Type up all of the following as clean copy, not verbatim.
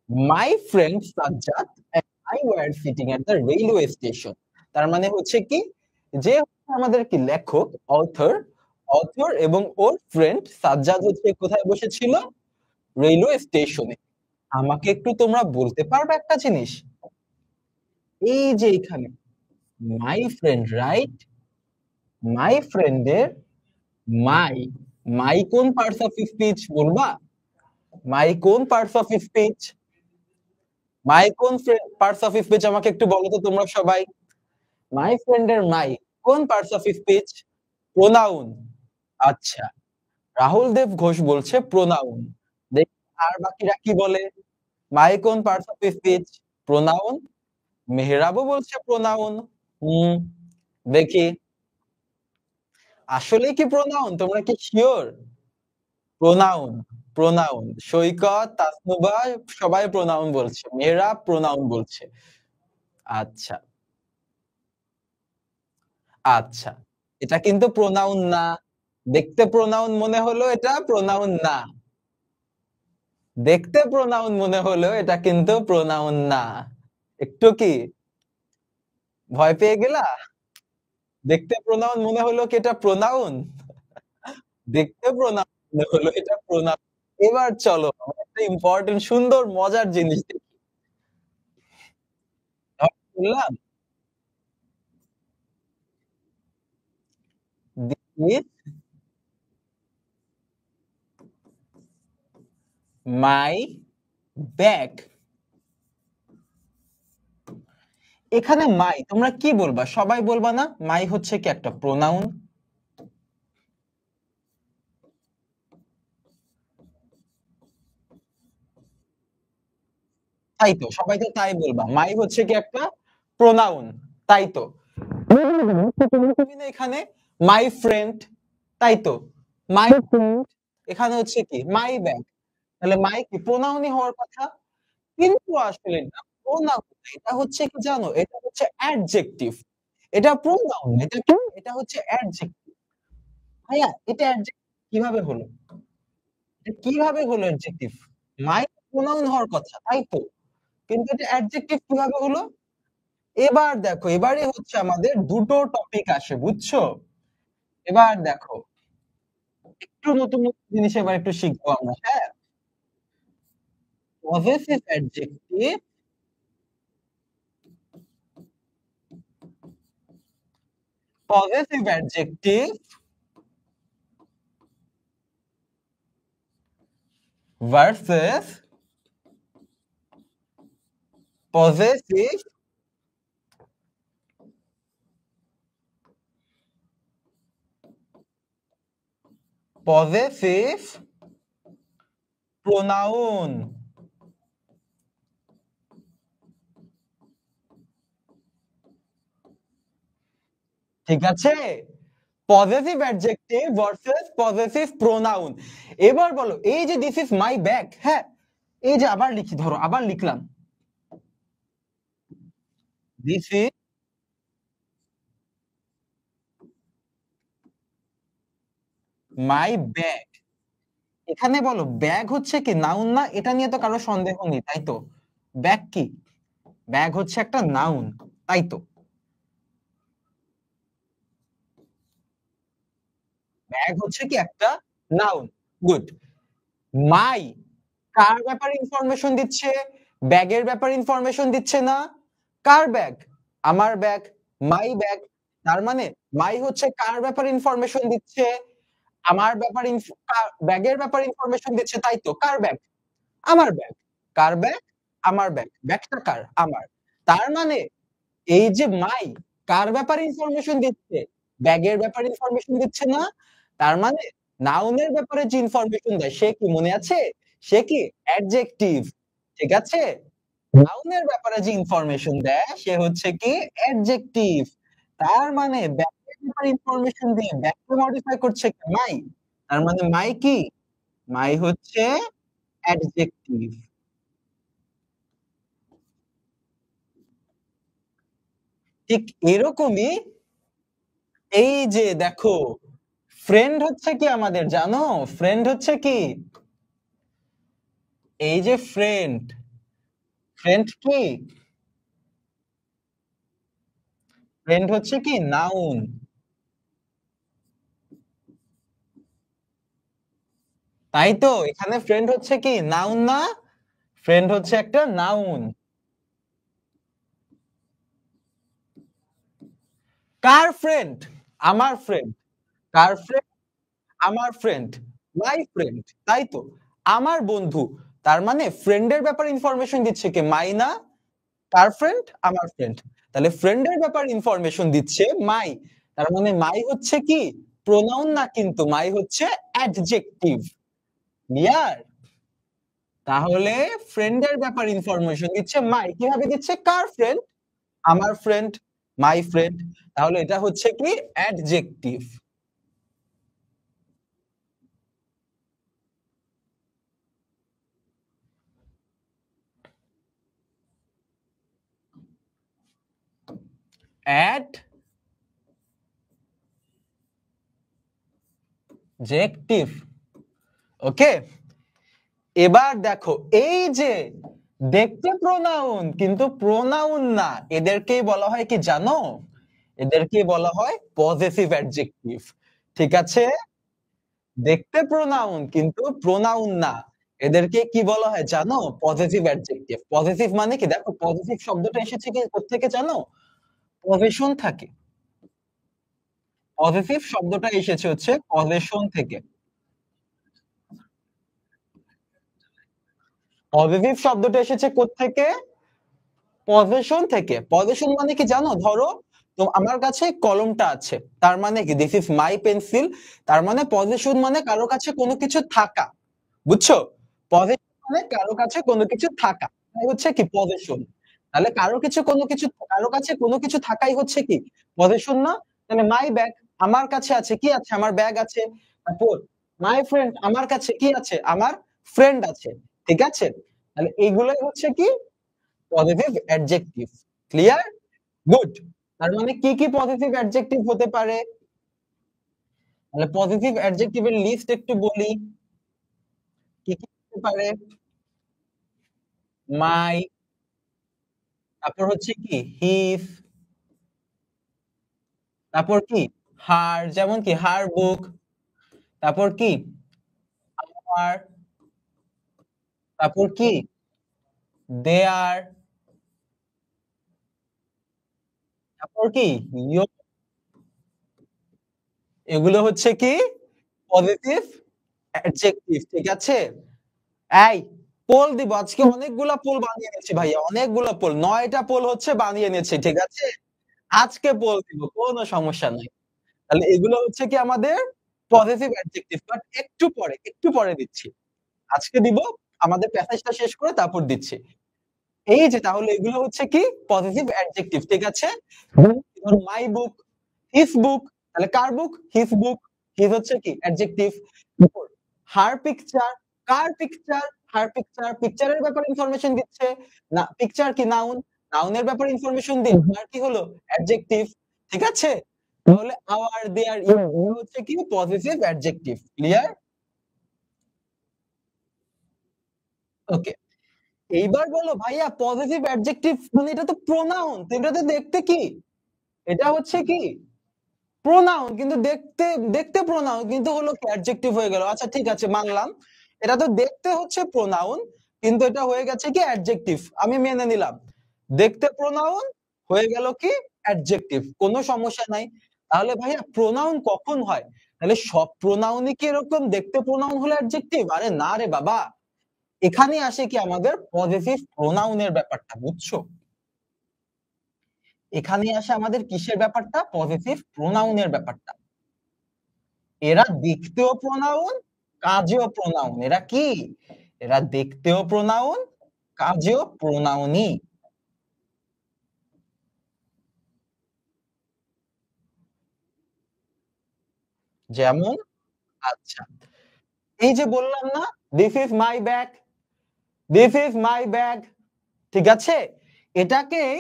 My friend Sajjad and I were sitting at the railway station. তার মানে হচ্ছে কি যে আমাদের কি লেখক অথর এবং ওর ফ্রেন্ড সাজ্জাদ হচ্ছে কোথায় বসেছিল? রেলওয়ে স্টেশনে। আমাকে একটু তোমরা বলতে পারবে একটা জিনিস? এই যে এখানে মাই ফ্রেন্ড রাইট? মাই ফ্রেন্ডের মাই মাই কোন পার্টস অফ স্পিচ বলবা? মাই কোন পার্টস অফ স্পিচ? মাই কোন পার্টস অফ স্পিচ আমাকে একটু বলো তো তোমরা সবাই। মাই ফ্রেন্ডের মাই কোন পার্টস অফ স্পিচ? প্রোনাউন। আচ্ছা, রাহুল দেব ঘোষ বলছে প্রোনাউন। দেখি আর বাকিরা কি বলে? মাই কোন পার্টস অফ স্পিচ? প্রোনাউন। মেহরাবও বলছে প্রোনাউন। হুম, দেখি আসলেই কি প্রোনাউন? তোমরা কি sure? Pronoun, pronoun. Saikat, Tasnuba সবাই প্রোনাউন বলছে। মেহরাব প্রোনাউন বলছে। আচ্ছা, আচ্ছা। এটা কিন্তু প্রোনাউন না। দেখতে প্রোনাউন মনে হলো এটা প্রোনাউন না। দেখতে প্রোনাউন মনে হলো এটা কিন্তু প্রোনাউন না। একটু কি ভয় পেয়ে গেলা? দেখতে প্রোনাউন মনে হলো কি এটা প্রোনাউন? দেখতে প্রোনাউন মনে হলো এটা প্রোনাউন। এবার চলো আমরা একটা ইম্পোর্টেন্ট সুন্দর মজার জিনিস দেখি। বললাম দিস মাই ব্যাগ। এখানে মাই তোমরা কি বলবা? সবাই বলবা না মাই হচ্ছে কি একটা প্রোনাউন? তাই তো সবাই তো তাই বলবা মাই হচ্ছে কি একটা প্রোনাউন। তাই তো তুমি না এখানে মাই ফ্রেন্ড। তাই তো মাই ফ্রেন্ড এখানে হচ্ছে কি মাই ব্যাগ। তাহলে মাই কি প্রোনাউনই হওয়ার কথা, কিন্তু আসলে না প্রোনাউন। এটা হচ্ছে কি জানো? এটা হচ্ছে অ্যাডজেক্টিভ। এটা প্রোনাউন এটা কি? এটা হচ্ছে অ্যাডজেক্টিভ। ভাইয়া এটা অ্যাডজেক্টিভ কিভাবে হলো? এটা কিভাবে হলো অ্যাডজেক্টিভ? মাই প্রোনাউন হওয়ার কথা তাই তো, কিন্তু এটা অ্যাডজেক্টিভ কিভাবে হলো? এবার দেখো এবারে হচ্ছে আমাদের দুটো টপিক আসে বুঝছো? এবার দেখো একটু নতুন নতুন জিনিস এবার একটু শিখবো আমরা, হ্যাঁ? Possessive adjective, possessive adjective versus possessive possessive pronoun. ঠিক আছে? Possessive adjective versus possessive pronoun. এবার বলো এই যে দিস ইজ মাই ব্যাগ, হ্যাঁ? এই যে আবার লিখি, ধরো আবার লিখলাম দিস ইজ মাই ব্যাগ। এখানে বলো ব্যাগ হচ্ছে কি নাউন না? এটা নিয়ে তো কারো সন্দেহ নেই তাই তো? ব্যাগ কি? ব্যাগ হচ্ছে একটা নাউন তাই তো? ব্যাগ হচ্ছে কি একটা নাউন। গুড। মাই কার ব্যাপারে ইনফরমেশন দিচ্ছে? ব্যাগের ব্যাপারে ইনফরমেশন দিচ্ছে না? কার ব্যাগ? আমার ব্যাগ। My bag. তার মানে মাই হচ্ছে কার ব্যাপারে ইনফরমেশন দিচ্ছে? আমার ব্যাপারে ব্যাগের ব্যাপারে ইনফরমেশন দিচ্ছে তাই তো? কার ব্যাগ? আমার ব্যাগ। কার ব্যাগ? আমার ব্যাগ। ব্যাগটা কার? আমার। তার মানে এই যে মাই কার ব্যাপারে ইনফরমেশন দিচ্ছে? ব্যাগের ব্যাপারে ইনফরমেশন দিচ্ছে না? তার মানে নাউনের ব্যাপারে যে ইনফরমেশন দেয় সে কি মনে আছে? সে কি অ্যাডজেক্টিভ। ঠিক আছে? নাউনের ব্যাপারে যে ইনফরমেশন দেয় সে হচ্ছে কি অ্যাডজেক্টিভ। তার মানে ব্যাগের ব্যাপারে ইনফরমেশন দিয়ে ব্যাগকে মডিফাই করছে কি মাই। তার মানে মাই কি? মাই হচ্ছে অ্যাডজেক্টিভ। ঠিক এরকমই এই যে দেখো ফ্রেন্ড হচ্ছে কি আমাদের জানো? ফ্রেন্ড হচ্ছে কি? এই যে ফ্রেন্ড, ফ্রেন্ড কি? ফ্রেন্ড হচ্ছে কি নাউন। তাই তো এখানে ফ্রেন্ড হচ্ছে কি নাউন না? ফ্রেন্ড হচ্ছে একটা নাউন। কার ফ্রেন্ড? আমার ফ্রেন্ড। কার ফ্রেন্ড? আমার ফ্রেন্ড। My friend. তাই তো। আমার বন্ধু। তার মানে ফ্রেন্ডের ব্যাপারে ইনফরমেশন দিচ্ছে কে? মাই না? কার ফ্রেন্ড? আমার ফ্রেন্ড। তাহলে ফ্রেন্ডের ব্যাপারে ইনফরমেশন দিচ্ছে মাই। তার মানে মাই হচ্ছে কি প্রোনাউন না, কিন্তু মাই হচ্ছে অ্যাডজেক্টিভ। ক্লিয়ার? তাহলে ফ্রেন্ডের ব্যাপারে ইনফরমেশন দিচ্ছে মাই। কিভাবে দিচ্ছে? কার ফ্রেন্ড? আমার ফ্রেন্ড, মাই ফ্রেন্ড। তাহলে এটা হচ্ছে কি অ্যাডজেক্টিভ। অ্যাডজেক্টিভ। ওকে, এবার দেখো এই যে দেখতে প্রোনাউন কিন্তু প্রোনাউন না, এদেরকেই বলা হয় কি জানো? এদেরকেই বলা হয় পজেসিভ অ্যাডজেক্টিভ। ঠিক আছে? দেখতে প্রোনাউন কিন্তু প্রোনাউন না, এদেরকে কি বলা হয় জানো? Possessive adjective. পজেসিভ মানে কি? দেখো পজেসিভ শব্দটা এসেছে কি কোত্থেকে জানো? পজেশন থাকে। পজেসিভ শব্দটা এসেছে হচ্ছে পজেশন থেকে। পজেসিভ শব্দটা এসেছে কোত্থেকে? পজেশন থেকে। পজেশন মানে কি জানো? ধরো তো আমার কাছে কলমটা আছে, তার মানে কি দিস ইজ মাই পেন্সিল। তার মানে পজেশন মানে কারো কাছে কোনো কিছু থাকা। বুঝছো? পজেশন মানে কারো কাছে কোনো কিছু থাকা, তাই হচ্ছে কি পজেশন। তাহলে কারো কাছে কোনো কিছু থাকাই হচ্ছে কি পজেশন না? তাহলে মাই ব্যাগ, আমার কাছে আছে, কি আছে? আমার ব্যাগ আছে। তারপর মাই ফ্রেন্ড, আমার কাছে কি আছে? আমার ফ্রেন্ড আছে। ঠিক আছে? তাহলে এইগুলোই হচ্ছে কি পজিটিভ অ্যাডজেক্টিভ। ক্লিয়ার? গুড। তার মানে কি কি পজিটিভ অ্যাডজেক্টিভ হতে পারে? তাহলে পজিটিভ অ্যাডজেক্টিভের লিস্ট একটু বলি। কি কি হতে পারে? মাই, তারপর হচ্ছে কি হিজ, তারপর কি হার, যেমন কি হার বুক, তারপর কি আর, তারপর কি দেয়ার, তারপর কি your, এগুলো হচ্ছে কি পজিটিভ অ্যাডজেক্টিভ। ঠিক আছে? এই পোল দিব আজকে, অনেকগুলা পোল বানিয়ে নিয়েছি ভাইয়া, অনেকগুলা পোল, 9টা পোল হচ্ছে বানিয়ে নিয়েছি। ঠিক আছে? আজকে পোল দিব, কোনো সমস্যা নাই। তাহলে এগুলো হচ্ছে কি আমাদের পজিটিভ অ্যাডজেক্টিভ, বাট একটু পরে দিচ্ছি। আজকে দিব, আমাদের প্যাসেজটা শেষ করে তারপর দিচ্ছি। এই যে তাহলে এগুলো হচ্ছে কি পজিটিভ অ্যাডজেক্টিভ। ঠিক আছে? ধরো মাই বুক, হিজ বুক, তাহলে কার বুক? His book. হিজ হচ্ছে কি অ্যাডজেক্টিভ। হার পিকচার, কার পিকচার? হার পিকচার। পিকচারের ব্যাপারে ইনফরমেশন দিচ্ছে না, পিকচার কি নাউন, নাউনের ব্যাপারে ইনফরমেশন দিন, আর কি হলো অ্যাডজেক্টিভ। ঠিক আছে? তাহলে আওয়ার দেয়ার ইউ হচ্ছে কি পজিটিভ অ্যাডজেক্টিভ। ক্লিয়ার? ওকে, এইবার বলো ভাইয়া পজিটিভ অ্যাডজেক্টিভ মানে এটা তো প্রোনাউন, এটা তো দেখতে কি, এটা হচ্ছে কি প্রোনাউন কিন্তু দেখতে, দেখতে প্রোনাউন কিন্তু হলো কি অ্যাডজেক্টিভ হয়ে গেল। আচ্ছা ঠিক আছে মানলাম, এটা তো দেখতে হচ্ছে প্রোনাউন কিন্তু এটা হয়ে গেছে কি অ্যাডজেক্টিভ, আমি মেনে নিলাম। দেখতে প্রোনাউন হয়ে গেল কি অ্যাডজেক্টিভ, কোনো সমস্যা নাই। তাহলে ভাইয়া প্রোনাউন কখন হয়? তাহলে সব প্রোনাউনই কি এরকম দেখতে প্রোনাউন হলে অ্যাডজেক্টিভ? আরে না রে বাবা, এখানে আসে কি আমাদের পজিটিভ প্রোনাউনের ব্যাপারটা। বুঝছো? এখানে আসে আমাদের কিসের ব্যাপারটা? পজিটিভ প্রোনাউনের ব্যাপারটা। এরা দেখতেও প্রোনাউন, কাজেও প্রোনাউন। এরা কি? এরা দেখতেও প্রোনাউন, কাজেও প্রোনাউনই। যেমন, আচ্ছা এই যে বললাম না this is my bag, this is my bag. ঠিক আছে? এটাকেই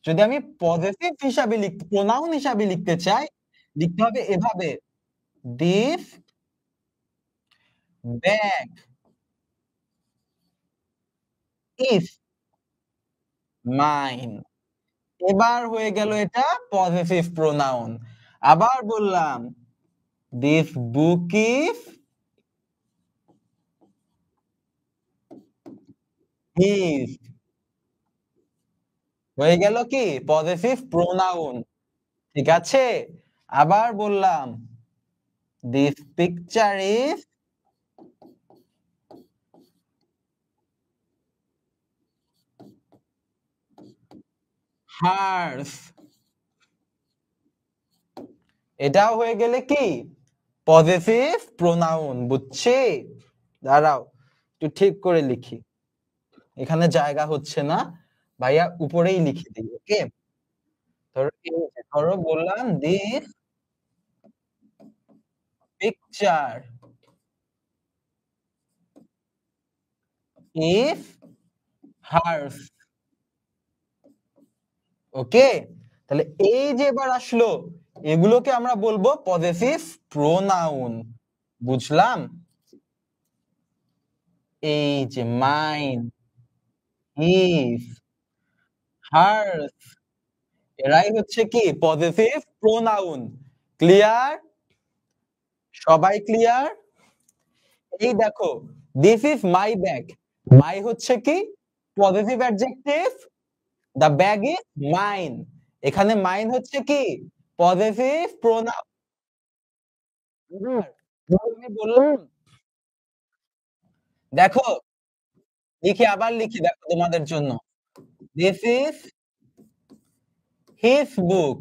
যদি আমি পজিটিভ হিসাবে প্রোনাউন হিসাবে লিখতে চাই, লিখতে হবে এভাবে, দিস ব্যাগ ইজ মাইন। এবার হয়ে গেল এটা পজিটিভ প্রোনাউন। আবার বললাম দিস বুক ইজ হিজ। হয়ে গেল কি পজিটিভ প্রোনাউন। ঠিক আছে? আবার বললাম দিস পিকচার ইজ হার্স। এটাও হয়ে গেলে কি পজিটিভ প্রোনাউন। বুঝছি? দাঁড়াও একটু ঠিক করে লিখি, এখানে জায়গা হচ্ছে না, ভাইয়া উপরেই লিখে দিই। ওকে, ধরো এই যে, ধরো বললাম দিস পিকচার ইজ হার্স। ওকে, তাহলে এই যে এবার আসলো, এগুলোকে আমরা বলবো পজিটিভ প্রোনাউন। বুঝলাম? এই যে মাইন, হিজ, হার্স, এরাই হচ্ছে কি পজিটিভ প্রোনাউন। ক্লিয়ার? সবাই ক্লিয়ার? এই দেখো, দিস ইজ মাই ব্যাগ। মাই হচ্ছে কি positive adjective, the bag is mine. এখানে মাইন হচ্ছে কি পজিটিভ প্রোনাউন। আমি বললাম, দেখো লিখি, আবার লিখি, দেখো তোমাদের জন্য। This is his book.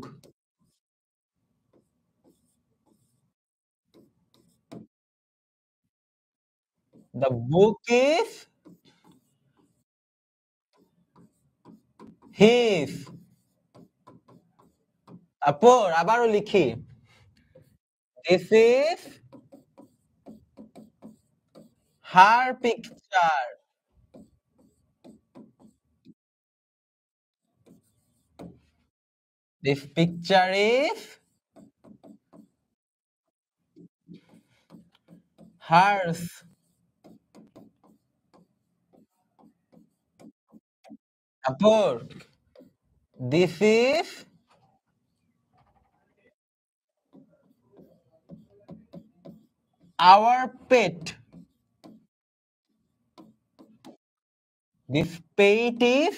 The book is his. তারপর আবারও লিখি, this is her picture. This picture is hers. তারপর this is our pet. This pet is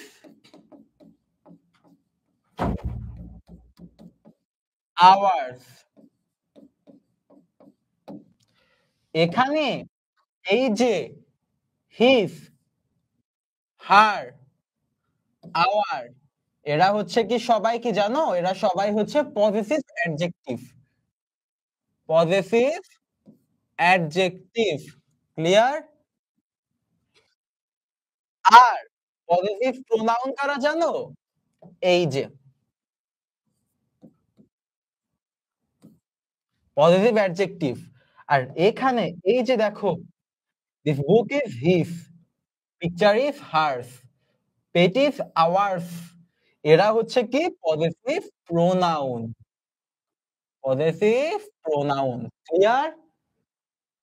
ours. এখানে এই যে হিজ, হার, আওয়ার, এরা হচ্ছে কি সবাই কি জানো, এরা সবাই হচ্ছে positive adjective. Positive adjective. Clear? আর পজিটিভ প্রোনাউন কারা জানো? এই যে পজিটিভ অ্যাডজেক্টিভ। আর এখানে এই যে দেখো, this book is his, picture is hers, pet is ours, এরা হচ্ছে কি positive pronoun. Positive pronoun. Clear?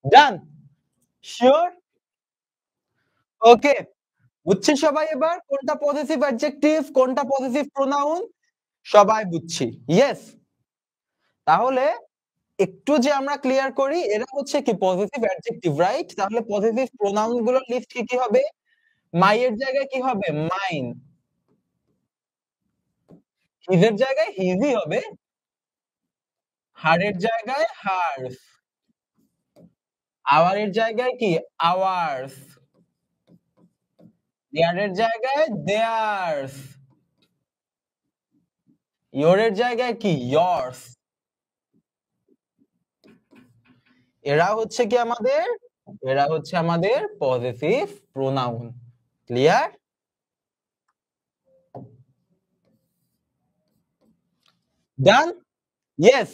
Done? Sure? Okay, বুঝছি সবাই এবার কোনটা পজিটিভ অ্যাডজেক্টিভ, কোনটা পজিটিভ প্রোনাউন? সবাই বুঝছি। ইয়েস? তাহলে একটু যে আমরা ক্লিয়ার করি, এরা হচ্ছে কি পজিটিভ অ্যাডজেক্টিভ, রাইট? তাহলে পজিটিভ প্রোনাউন গুলোর লিস্ট কি কি হবে? মাই এর জায়গায় কি হবে? মাইন। হিজ এর জায়গায় হিজই হবে। হার এর জায়গায় হার্স। আওয়ার এর জায়গায় কি আওয়ার্স। দেয়ার এর জায়গায় দেয়ার্স। ইয়োর এর জায়গায় কি ইয়র্স। এরা হচ্ছে কি আমাদের, এরা হচ্ছে আমাদের পজিটিভ প্রোনাউন। ক্লিয়ার? ডান? ইয়েস?